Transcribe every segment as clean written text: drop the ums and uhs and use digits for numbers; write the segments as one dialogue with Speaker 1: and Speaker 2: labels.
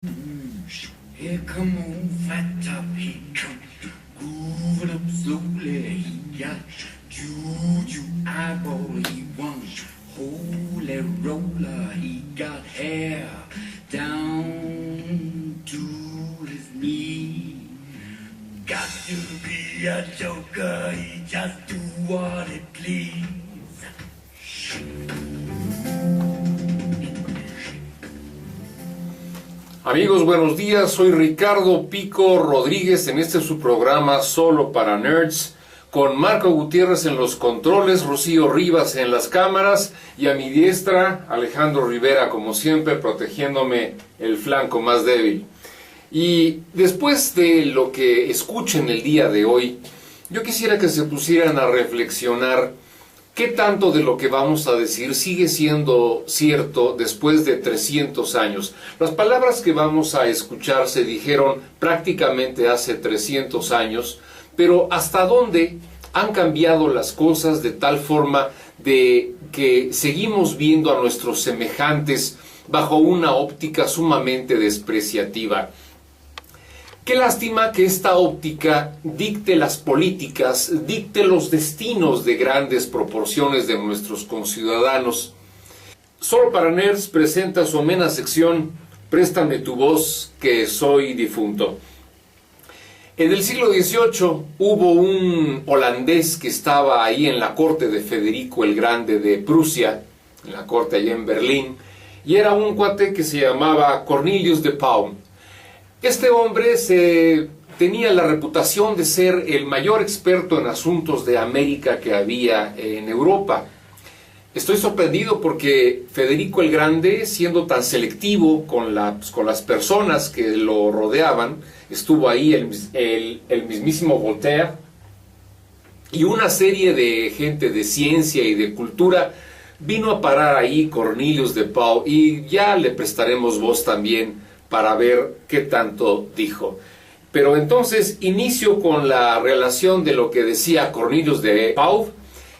Speaker 1: Here come on, fat top, he come, grooving up slowly, he got juju eyeball, he won, holy roller, he got hair down to his knee. Got to be a joker, he just do what he please.
Speaker 2: Amigos, buenos días, soy Ricardo Pico Rodríguez en este su programa Solo para Nerds, con Marco Gutiérrez en los controles, Rocío Rivas en las cámaras y a mi diestra Alejandro Rivera, como siempre, protegiéndome el flanco más débil. Y después de lo que escuchen el día de hoy, yo quisiera que se pusieran a reflexionar qué tanto de lo que vamos a decir sigue siendo cierto después de 300 años. Las palabras que vamos a escuchar se dijeron prácticamente hace 300 años, pero ¿hasta dónde han cambiado las cosas de tal forma de que seguimos viendo a nuestros semejantes bajo una óptica sumamente despreciativa? Qué lástima que esta óptica dicte las políticas, dicte los destinos de grandes proporciones de nuestros conciudadanos. Solo para Nerds presenta su amena sección Préstame tu voz, que soy difunto. En el siglo XVIII hubo un holandés que estaba ahí en la corte de Federico el Grande de Prusia, en la corte allá en Berlín, y era un cuate que se llamaba Cornelius de Paul. Este hombre tenía la reputación de ser el mayor experto en asuntos de América que había en Europa. Estoy sorprendido porque Federico el Grande, siendo tan selectivo con las personas que lo rodeaban, estuvo ahí el mismísimo Voltaire y una serie de gente de ciencia y de cultura. Vino a parar ahí Cornelius de Paul y ya le prestaremos voz también para ver qué tanto dijo. Pero entonces inicio con la relación de lo que decía Cornelius de Paul,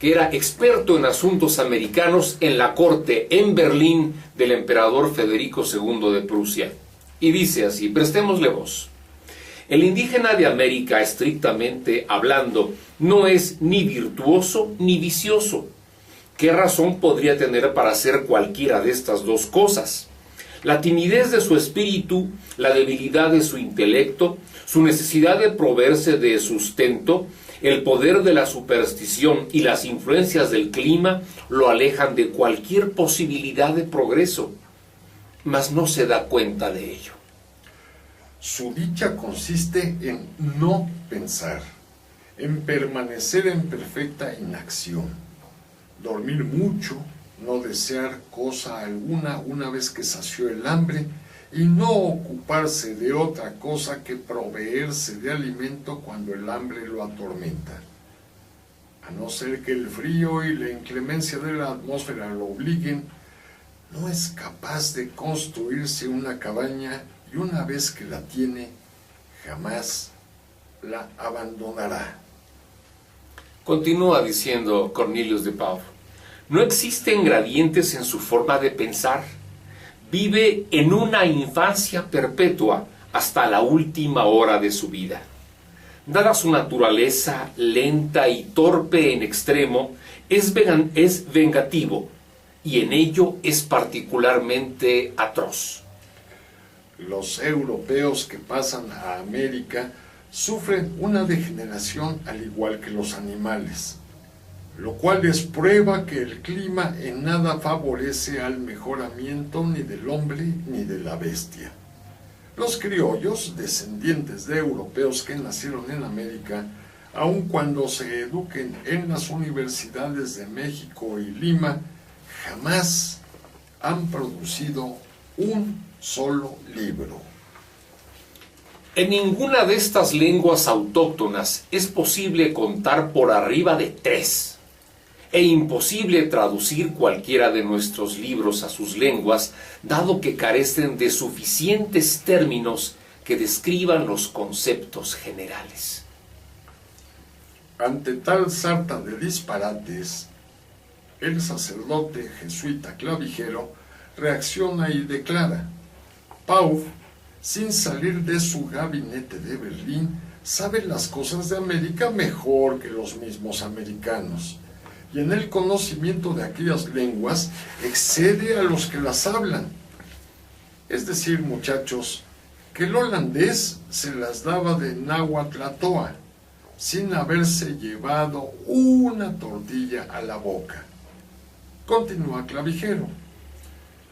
Speaker 2: que era experto en asuntos americanos en la corte en Berlín del emperador Federico II de Prusia. Y dice así, prestémosle voz. El indígena de América, estrictamente hablando, no es ni virtuoso ni vicioso. ¿Qué razón podría tener para hacer cualquiera de estas dos cosas? La timidez de su espíritu, la debilidad de su intelecto, su necesidad de proveerse de sustento, el poder de la superstición y las influencias del clima lo alejan de cualquier posibilidad de progreso, mas no se da cuenta de ello.
Speaker 3: Su dicha consiste en no pensar, en permanecer en perfecta inacción, dormir mucho, no desear cosa alguna una vez que sació el hambre y no ocuparse de otra cosa que proveerse de alimento cuando el hambre lo atormenta. A no ser que el frío y la inclemencia de la atmósfera lo obliguen, no es capaz de construirse una cabaña y una vez que la tiene, jamás la abandonará.
Speaker 2: Continúa diciendo Cornelius de Paul. No existen gradientes en su forma de pensar. Vive en una infancia perpetua hasta la última hora de su vida. Dada su naturaleza lenta y torpe en extremo, es vengativo y en ello es particularmente atroz.
Speaker 3: Los europeos que pasan a América sufren una degeneración al igual que los animales, lo cual es prueba que el clima en nada favorece al mejoramiento ni del hombre ni de la bestia. Los criollos, descendientes de europeos que nacieron en América, aun cuando se eduquen en las universidades de México y Lima, jamás han producido un solo libro.
Speaker 2: En ninguna de estas lenguas autóctonas es posible contar por arriba de 3. E imposible traducir cualquiera de nuestros libros a sus lenguas, dado que carecen de suficientes términos que describan los conceptos generales.
Speaker 3: Ante tal sarta de disparates, el sacerdote jesuita clavijero reacciona y declara: Paul sin salir de su gabinete de Berlín, sabe las cosas de América mejor que los mismos americanos, y en el conocimiento de aquellas lenguas excede a los que las hablan. Es decir, muchachos, que el holandés se las daba de náhuatl a toa, sin haberse llevado una tortilla a la boca. Continúa Clavijero.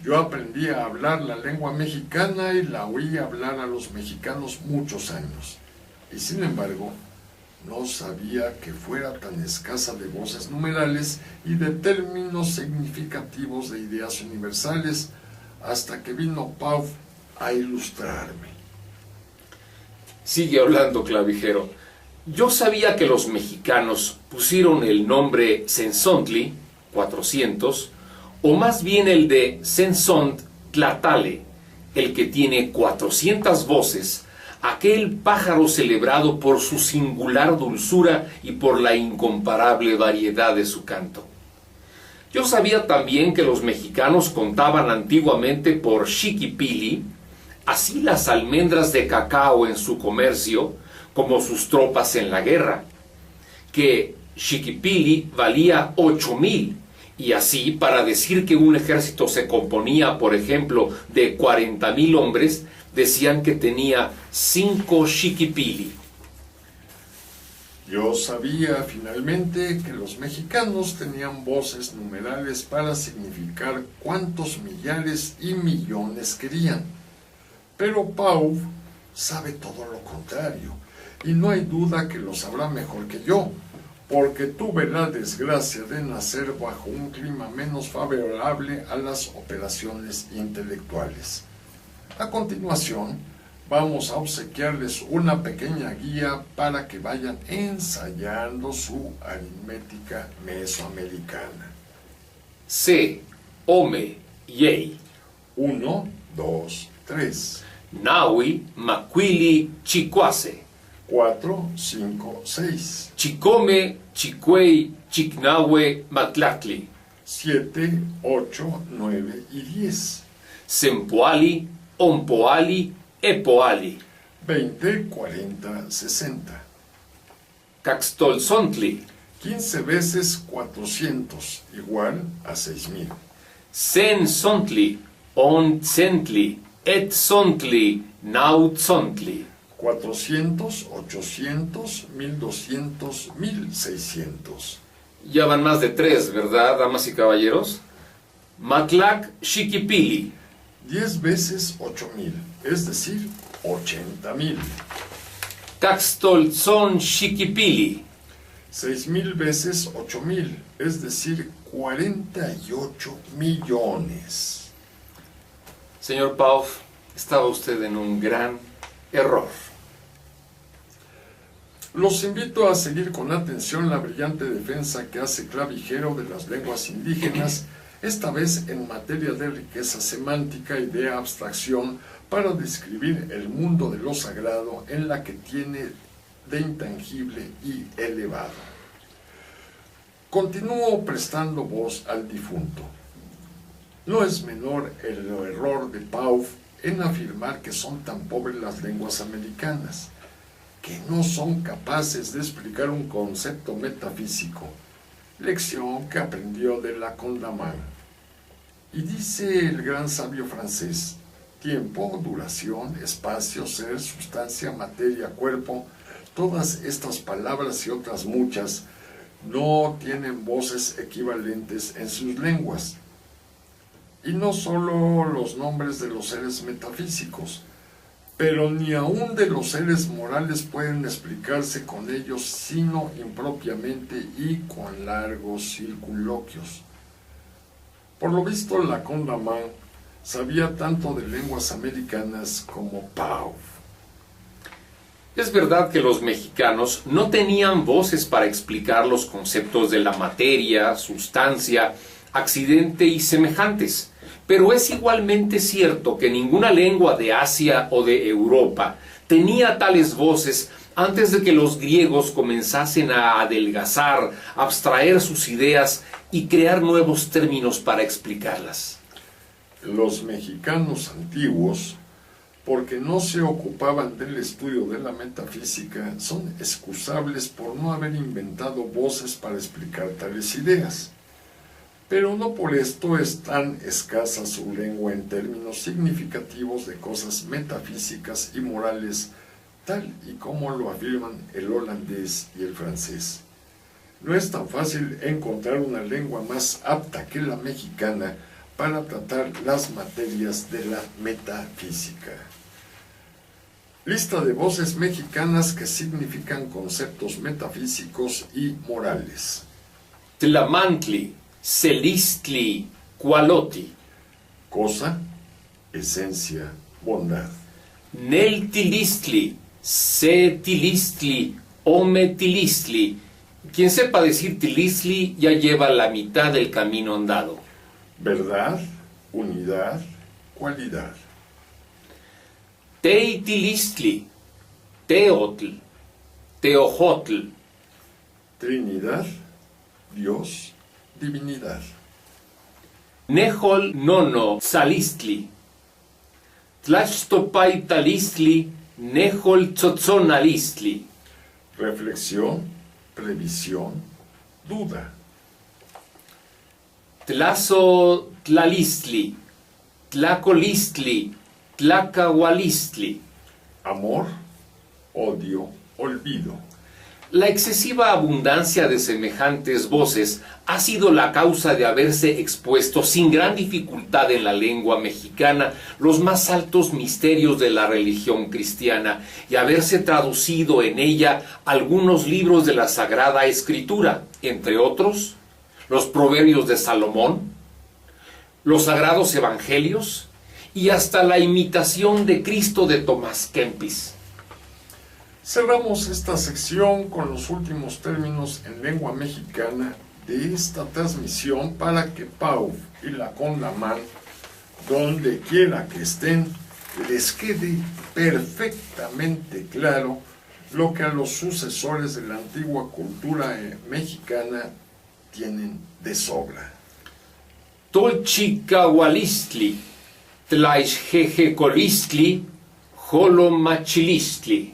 Speaker 3: Yo aprendí a hablar la lengua mexicana y la oí hablar a los mexicanos muchos años, y sin embargo, no sabía que fuera tan escasa de voces numerales y de términos significativos de ideas universales, hasta que vino Pau a ilustrarme.
Speaker 2: Sigue hablando Clavijero. Yo sabía que los mexicanos pusieron el nombre Sensontli, 400, o más bien el de Sensont Tlatale, el que tiene 400 voces, aquel pájaro celebrado por su singular dulzura y por la incomparable variedad de su canto. Yo sabía también que los mexicanos contaban antiguamente por xiquipili, así las almendras de cacao en su comercio, como sus tropas en la guerra, que xiquipili valía 8,000, y así para decir que un ejército se componía, por ejemplo, de 40,000 hombres, decían que tenía 5 xiquipili.
Speaker 3: Yo sabía finalmente que los mexicanos tenían voces numerales para significar cuántos millares y millones querían. Pero Pau sabe todo lo contrario, y no hay duda que lo sabrá mejor que yo, porque tuve la desgracia de nacer bajo un clima menos favorable a las operaciones intelectuales. A continuación, vamos a obsequiarles una pequeña guía para que vayan ensayando su aritmética mesoamericana.
Speaker 2: Se, ome, yei.
Speaker 3: 1, 2, 3.
Speaker 2: Nahui, maquili, chicuase.
Speaker 3: 4, 5, 6.
Speaker 2: Chicome, chicuey, chicnahue, matlatli.
Speaker 3: 7, 8, 9 y 10.
Speaker 2: Sempoali, ompoali, epoali.
Speaker 3: 20, 40, 60.
Speaker 2: Caxtolzontli.
Speaker 3: 15 veces 400, igual a 6,000.
Speaker 2: Sensontli, ontzentli, etzontli, nautzontli.
Speaker 3: 400, 800, 1200, 1600.
Speaker 2: Ya van más de 3, ¿verdad, damas y caballeros? Matlac xiquipili.
Speaker 3: 10 veces 8,000, es decir, 80,000.
Speaker 2: Caxtolzon xiquipili.
Speaker 3: 6,000 veces 8,000, es decir, 48 millones.
Speaker 2: Señor Pau, estaba usted en un gran error.
Speaker 3: Los invito a seguir con atención la brillante defensa que hace Clavijero de las lenguas indígenas, esta vez en materia de riqueza semántica y de abstracción para describir el mundo de lo sagrado en la que tiene de intangible y elevado. Continúo prestando voz al difunto. No es menor el error de Pau en afirmar que son tan pobres las lenguas americanas, que no son capaces de explicar un concepto metafísico, lección que aprendió de Lacondaman. Y dice el gran sabio francés: tiempo, duración, espacio, ser, sustancia, materia, cuerpo, todas estas palabras y otras muchas no tienen voces equivalentes en sus lenguas. Y no solo los nombres de los seres metafísicos, pero ni aun de los seres morales pueden explicarse con ellos, sino impropiamente y con largos circunloquios. Por lo visto, Lacondaman sabía tanto de lenguas americanas como Pau.
Speaker 2: Es verdad que los mexicanos no tenían voces para explicar los conceptos de la materia, sustancia, accidente y semejantes, pero es igualmente cierto que ninguna lengua de Asia o de Europa tenía tales voces antes de que los griegos comenzasen a adelgazar, abstraer sus ideas y crear nuevos términos para explicarlas.
Speaker 3: Los mexicanos antiguos porque no se ocupaban del estudio de la metafísica, son excusables por no haber inventado voces para explicar tales ideas. Pero no por esto es tan escasa su lengua en términos significativos de cosas metafísicas y morales, tal y como lo afirman el holandés y el francés. No es tan fácil encontrar una lengua más apta que la mexicana para tratar las materias de la metafísica. Lista de voces mexicanas que significan conceptos metafísicos y morales.
Speaker 2: Tlamantli, Celistli, Cualoti.
Speaker 3: Cosa, esencia, bondad.
Speaker 2: Neltilistli, Cetilistli, Ometilistli. Quien sepa decir tilistli ya lleva la mitad del camino andado.
Speaker 3: Verdad, unidad, cualidad.
Speaker 2: Teitilistli, Teotl, Teojotl.
Speaker 3: Trinidad, Dios, divinidad.
Speaker 2: Nejol nono salistli, Tlachtopaitalistli, Nejol tzotzonalistli.
Speaker 3: Reflexión, previsión, duda.
Speaker 2: Tlazo tlalistli, Tlacolistli, Tlacahualistli.
Speaker 3: Amor, odio, olvido.
Speaker 2: La excesiva abundancia de semejantes voces ha sido la causa de haberse expuesto sin gran dificultad en la lengua mexicana los más altos misterios de la religión cristiana y haberse traducido en ella algunos libros de la Sagrada Escritura, entre otros, los Proverbios de Salomón, los Sagrados Evangelios y hasta la Imitación de Cristo de Tomás Kempis.
Speaker 3: Cerramos esta sección con los últimos términos en lengua mexicana de esta transmisión para que Pau y la Condamán, donde quiera que estén, les quede perfectamente claro lo que a los sucesores de la antigua cultura mexicana tienen de sobra.
Speaker 2: Tolchicahualistli, Tlaixjejecolistli, Jolomachilistli.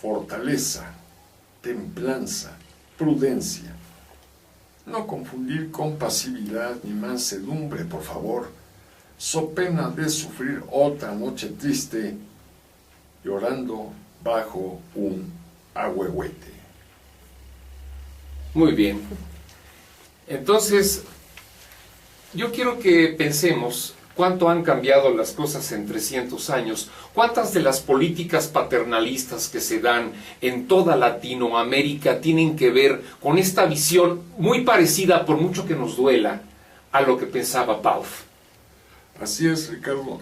Speaker 3: Fortaleza, templanza, prudencia. No confundir con pasividad ni mansedumbre, por favor, so pena de sufrir otra noche triste llorando bajo un ahuehuete.
Speaker 2: Muy bien. Entonces, yo quiero que pensemos cuánto han cambiado las cosas en 300 años, cuántas de las políticas paternalistas que se dan en toda Latinoamérica tienen que ver con esta visión muy parecida, por mucho que nos duela, a lo que pensaba Pau.
Speaker 3: Así es, Ricardo.